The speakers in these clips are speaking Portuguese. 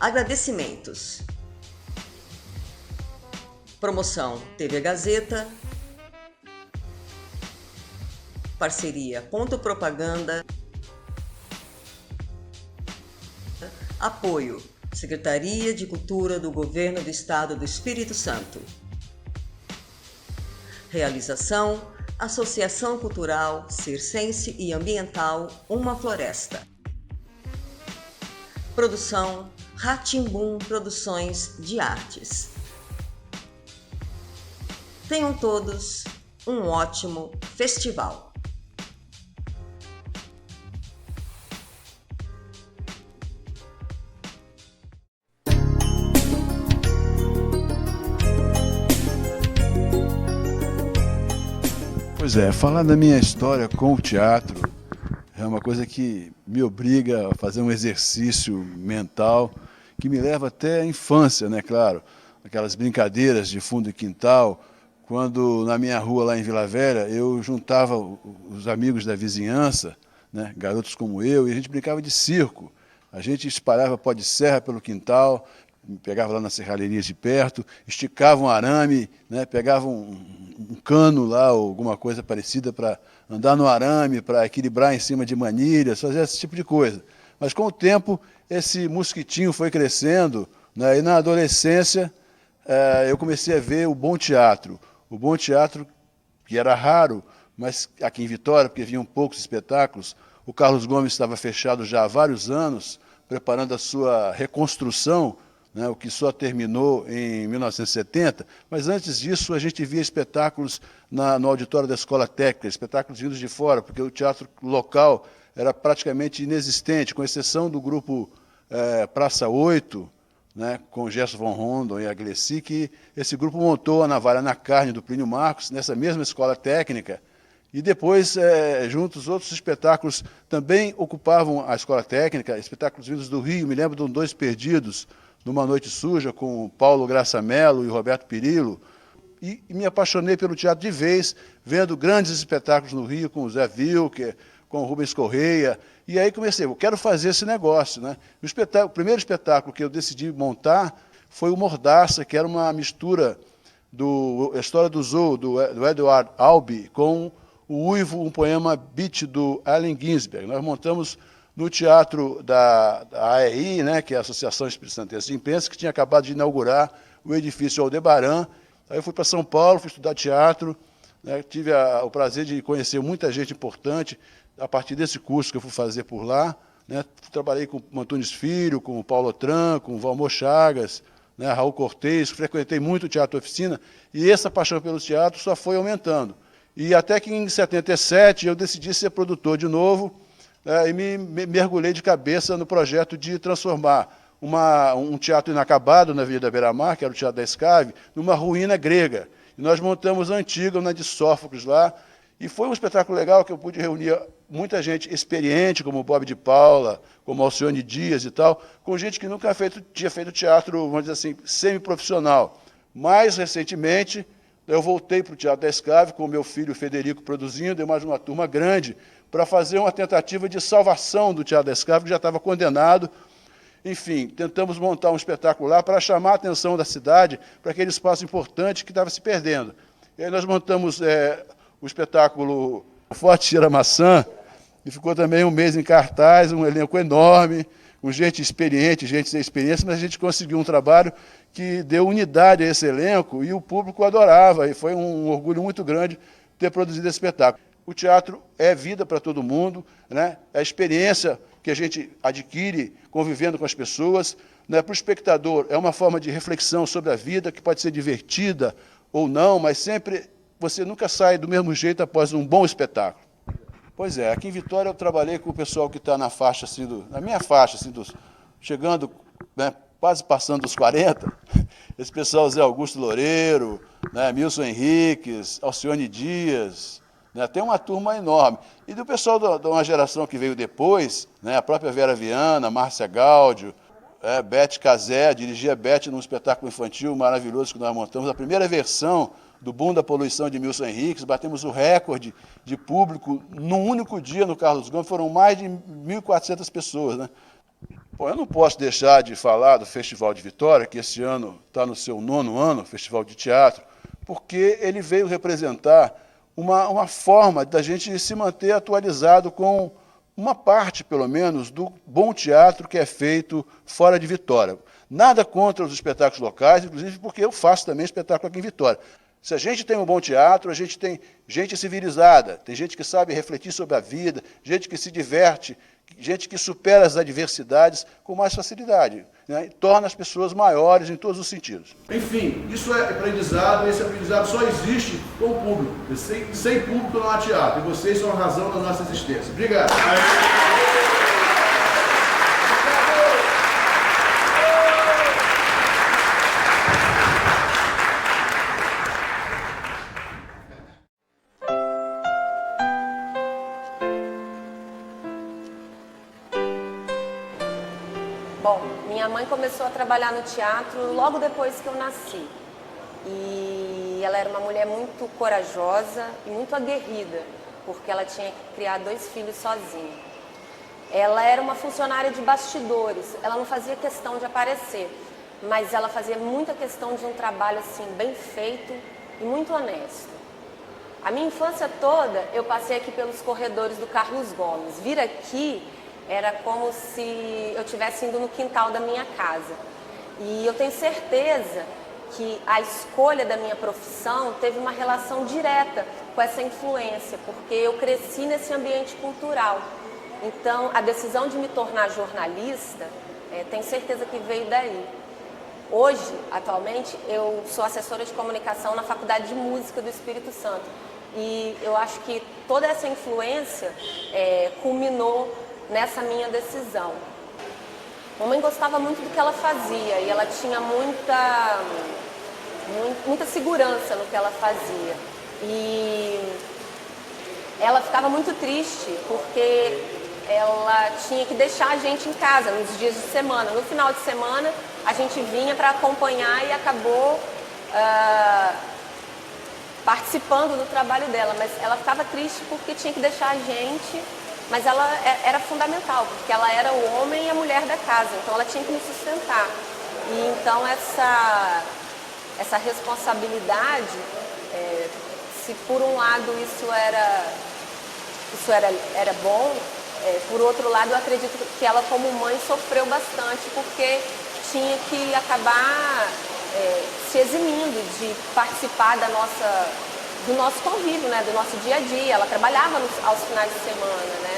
Agradecimentos. Promoção TV Gazeta. Parceria Ponto Propaganda. Apoio Secretaria de Cultura do Governo do Estado do Espírito Santo. Realização Associação Cultural Circense e Ambiental Uma Floresta. Produção Rá-Tim-Bum Produções de Artes. Tenham todos um ótimo festival. Pois é, falar da minha história com o teatro é uma coisa que me obriga a fazer um exercício mental que me leva até a infância, né, claro. Aquelas brincadeiras de fundo de quintal, quando na minha rua lá em Vila Velha eu juntava os amigos da vizinhança, né, garotos como eu, e a gente brincava de circo. A gente espalhava pó de serra pelo quintal, pegava lá nas serralherias de perto, esticava um arame, né, pegava um cano lá, ou alguma coisa parecida para andar no arame, para equilibrar em cima de manilhas, fazer esse tipo de coisa. Mas com o tempo, esse mosquitinho foi crescendo, né, e na adolescência eu comecei a ver o bom teatro. O bom teatro, que era raro, mas aqui em Vitória, porque vinham poucos espetáculos, o Carlos Gomes estava fechado já há vários anos, preparando a sua reconstrução, né, o que só terminou em 1970, mas antes disso a gente via espetáculos no auditório da Escola Técnica, espetáculos vindos de fora, porque o teatro local era praticamente inexistente, com exceção do grupo Praça 8, né, com Gerson von Rondon e a Glessi, que esse grupo montou a Navalha na Carne do Plínio Marcos, nessa mesma Escola Técnica, e depois, juntos, outros espetáculos também ocupavam a Escola Técnica, espetáculos vindos do Rio, me lembro de um Dois Perdidos, numa Noite Suja, com Paulo Graça Mello e Roberto Pirillo, e me apaixonei pelo teatro de vez, vendo grandes espetáculos no Rio, com o Zé Wilker, com o Rubens Correia, e aí comecei, eu quero fazer esse negócio, né? O primeiro espetáculo que eu decidi montar foi o Mordaça, que era uma mistura da história do Zoo, do Edward Albee, com o Uivo, um poema beat do Allen Ginsberg. Nós montamos no teatro da AEI, né, que é a Associação Espírito Santense de Imprensa, que tinha acabado de inaugurar o edifício Aldebaran. Aí eu fui para São Paulo, fui estudar teatro, né, tive o prazer de conhecer muita gente importante a partir desse curso que eu fui fazer por lá. Né, trabalhei com o Antunes Filho, com o Paulo Otran, com o Valmor Chagas, né, Raul Cortez, frequentei muito o Teatro Oficina, e essa paixão pelo teatro só foi aumentando. E até que em 77 eu decidi ser produtor de novo, e me mergulhei de cabeça no projeto de transformar um teatro inacabado na Avenida Beira-Mar, que era o Teatro da Escave, numa ruína grega. E nós montamos a Antígona de Sófocles lá, e foi um espetáculo legal que eu pude reunir muita gente experiente, como o Bob de Paula, como Alcione Dias e tal, com gente que nunca tinha feito teatro, vamos dizer assim, semi-profissional. Mais recentemente, eu voltei para o Teatro da Escave, com o meu filho Federico produzindo, e mais uma turma grande, para fazer uma tentativa de salvação do Teatro da Escrava, que já estava condenado. Enfim, tentamos montar um espetáculo lá para chamar a atenção da cidade para aquele espaço importante que estava se perdendo. E aí nós montamos o espetáculo Forte Cheira Maçã, e ficou também um mês em cartaz, um elenco enorme, com gente experiente, gente sem experiência, mas a gente conseguiu um trabalho que deu unidade a esse elenco e o público adorava, e foi um orgulho muito grande ter produzido esse espetáculo. O teatro é vida para todo mundo, né? É a experiência que a gente adquire convivendo com as pessoas. Né? Para o espectador, é uma forma de reflexão sobre a vida, que pode ser divertida ou não, mas sempre você nunca sai do mesmo jeito após um bom espetáculo. Pois é, aqui em Vitória eu trabalhei com o pessoal que está na faixa, assim, na minha faixa, assim, chegando, né, quase passando dos 40, esse pessoal Zé Augusto Loureiro, né, Milson Henriques, Alcione Dias, né, tem uma turma enorme. E do pessoal de uma geração que veio depois, né, a própria Vera Viana, Márcia Gáudio, Beth Cazé, dirigia Beth num espetáculo infantil maravilhoso que nós montamos, a primeira versão do Boom da Poluição de Milson Henriques, batemos o recorde de público num único dia no Carlos Gomes, foram mais de 1.400 pessoas. Né? Bom, eu não posso deixar de falar do Festival de Vitória, que esse ano está no seu 9º ano, Festival de Teatro, porque ele veio representar uma forma da gente se manter atualizado com uma parte, pelo menos, do bom teatro que é feito fora de Vitória. Nada contra os espetáculos locais, inclusive porque eu faço também espetáculo aqui em Vitória. Se a gente tem um bom teatro, a gente tem gente civilizada, tem gente que sabe refletir sobre a vida, gente que se diverte, gente que supera as adversidades com mais facilidade, né? E torna as pessoas maiores em todos os sentidos. Enfim, isso é aprendizado, e esse aprendizado só existe com o público. Sem público não há teatro, e vocês são a razão da nossa existência. Obrigado. Bom, minha mãe começou a trabalhar no teatro logo depois que eu nasci. E ela era uma mulher muito corajosa e muito aguerrida, porque ela tinha que criar 2 filhos sozinha. Ela era uma funcionária de bastidores, ela não fazia questão de aparecer, mas ela fazia muita questão de um trabalho assim bem feito e muito honesto. A minha infância toda eu passei aqui pelos corredores do Carlos Gomes. Vir aqui era como se eu estivesse indo no quintal da minha casa. E eu tenho certeza que a escolha da minha profissão teve uma relação direta com essa influência, porque eu cresci nesse ambiente cultural. Então, a decisão de me tornar jornalista, tenho certeza que veio daí. Hoje, atualmente, eu sou assessora de comunicação na Faculdade de Música do Espírito Santo. E eu acho que toda essa influência culminou nessa minha decisão. Mamãe gostava muito do que ela fazia e ela tinha muita segurança no que ela fazia. E ela ficava muito triste porque ela tinha que deixar a gente em casa nos dias de semana. No final de semana a gente vinha para acompanhar e acabou participando do trabalho dela, mas ela ficava triste porque tinha que deixar a gente. Mas ela era fundamental, porque ela era o homem e a mulher da casa, então ela tinha que nos sustentar. E então essa responsabilidade, se por um lado isso era bom, por outro lado eu acredito que ela como mãe sofreu bastante, porque tinha que acabar se eximindo de participar do nosso convívio, né, do nosso dia a dia. Ela trabalhava aos finais de semana, né,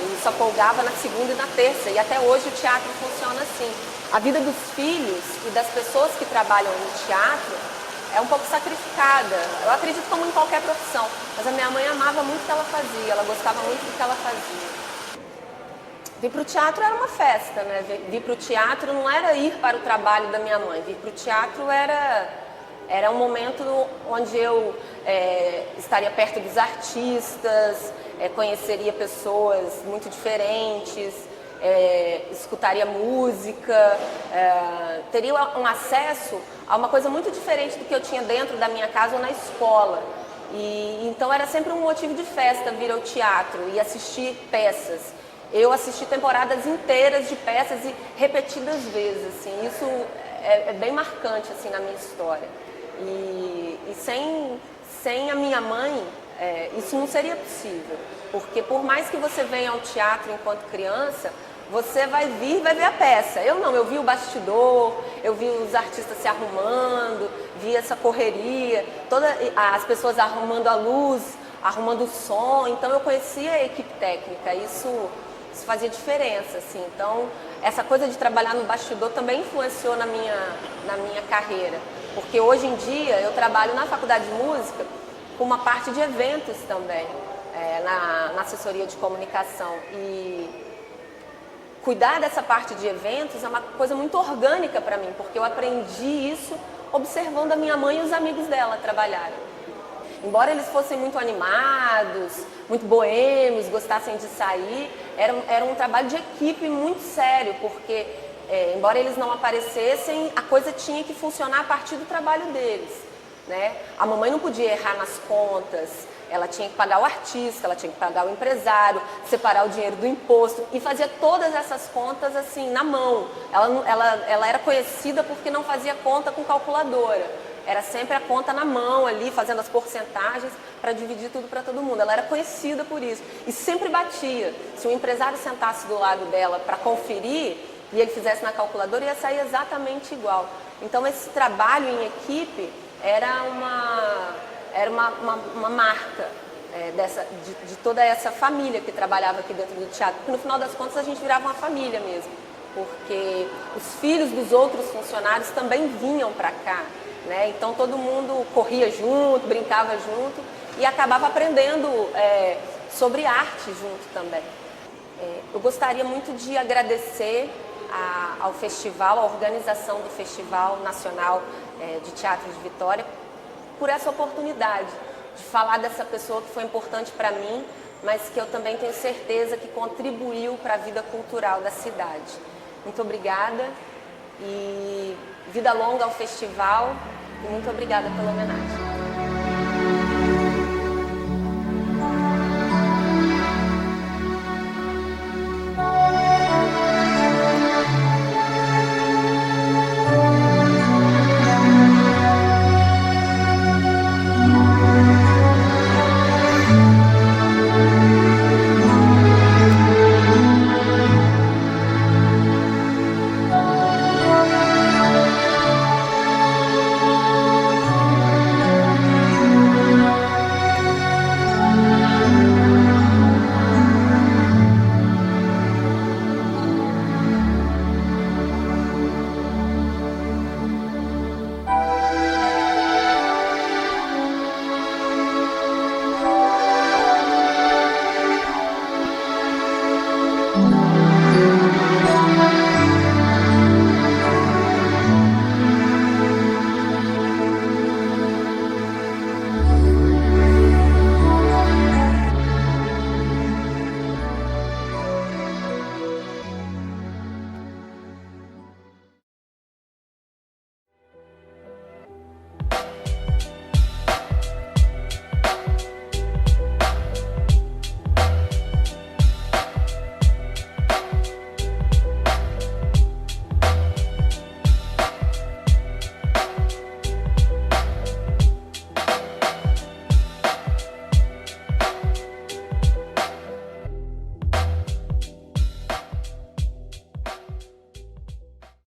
e só folgava na segunda e na terça, e até hoje o teatro funciona assim. A vida dos filhos e das pessoas que trabalham no teatro é um pouco sacrificada, eu acredito como em qualquer profissão, mas a minha mãe amava muito o que ela fazia, ela gostava muito do que ela fazia. Vir para o teatro era uma festa, né, vir para o teatro não era ir para o trabalho da minha mãe, vir para o teatro era um momento onde eu estaria perto dos artistas, conheceria pessoas muito diferentes, escutaria música, teria um acesso a uma coisa muito diferente do que eu tinha dentro da minha casa ou na escola. E então era sempre um motivo de festa vir ao teatro e assistir peças. Eu assisti temporadas inteiras de peças e repetidas vezes, assim, isso é bem marcante assim, na minha história. E sem a minha mãe, isso não seria possível, porque por mais que você venha ao teatro enquanto criança, você vai ver a peça. Eu vi o bastidor, eu vi os artistas se arrumando, vi essa correria, as pessoas arrumando a luz, arrumando o som, então eu conhecia a equipe técnica, isso fazia diferença, assim. Então essa coisa de trabalhar no bastidor também influenciou na minha carreira, porque hoje em dia eu trabalho na Faculdade de Música com uma parte de eventos também, na assessoria de comunicação, e cuidar dessa parte de eventos é uma coisa muito orgânica para mim, porque eu aprendi isso observando a minha mãe e os amigos dela trabalharem. Embora eles fossem muito animados, muito boêmios, gostassem de sair, era um trabalho de equipe muito sério, porque embora eles não aparecessem, a coisa tinha que funcionar a partir do trabalho deles, né? A mamãe não podia errar nas contas, Ela tinha que pagar o artista, ela tinha que pagar o empresário, separar o dinheiro do imposto e fazia todas essas contas assim, na mão. Ela era conhecida porque não fazia conta com calculadora. Era sempre a conta na mão ali, fazendo as porcentagens para dividir tudo para todo mundo. Ela era conhecida por isso e sempre batia. Se o empresário sentasse do lado dela para conferir e ele fizesse na calculadora, ia sair exatamente igual. Então esse trabalho em equipe era uma marca de toda essa família que trabalhava aqui dentro do teatro. Porque no final das contas a gente virava uma família mesmo, porque os filhos dos outros funcionários também vinham para cá, né? Então todo mundo corria junto, brincava junto e acabava aprendendo sobre arte junto também. Eu gostaria muito de agradecer ao festival, à organização do Festival Nacional de Teatro de Vitória, por essa oportunidade de falar dessa pessoa que foi importante para mim, mas que eu também tenho certeza que contribuiu para a vida cultural da cidade. Muito obrigada e vida longa ao festival e muito obrigada pela homenagem.